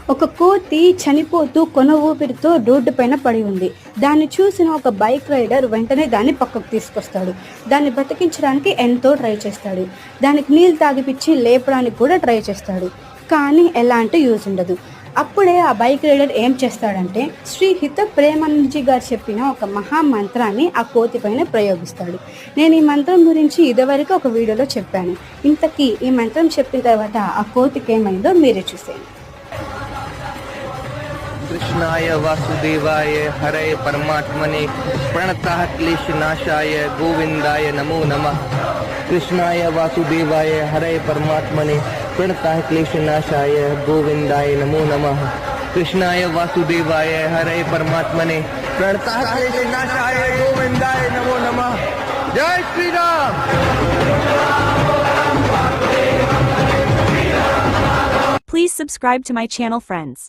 ఒక కోతి చనిపోతూ కొన ఊపిరితో రోడ్డు పైన పడి ఉంది. దాన్ని చూసిన ఒక బైక్ రైడర్ వెంటనే దాన్ని పక్కకు తీసుకొస్తాడు. దాన్ని బతికించడానికి ఎంతో ట్రై చేస్తాడు. దానికి నీళ్ళు తాగిపిచ్చి లేపడానికి కూడా ట్రై చేస్తాడు. కానీ ఎలాంటి యూజ్ ఉండదు. అప్పుడే ఆ బైక్ రైడర్ ఏం చేస్తాడంటే శ్రీ హిత ప్రేమానందజీ గారు చెప్పిన ఒక మహామంత్రాన్ని ఆ కోతి పైన ప్రయోగిస్తాడు. నేను ఈ మంత్రం గురించి ఇదివరకు ఒక వీడియోలో చెప్పాను. ఇంతకీ ఈ మంత్రం చెప్పిన తర్వాత ఆ కోతికి ఏమైందో మీరే చూసేయండి. कृष्णाय वासुदेवाय हरे परमात्मने प्रणतः क्लेशनाशाय गोविंदाय नमो नमः। कृष्णाय वासुदेवाय हरे परमात्मने प्रणतः क्लेशनाशाय गोविंदाय नमो नमः। कृष्णाय वासुदेवाय हरे परमात्मने प्रणतः क्लेशनाशाय गोविंदाय नमो नमः। जय Shri Ram. Please subscribe to my channel, friends.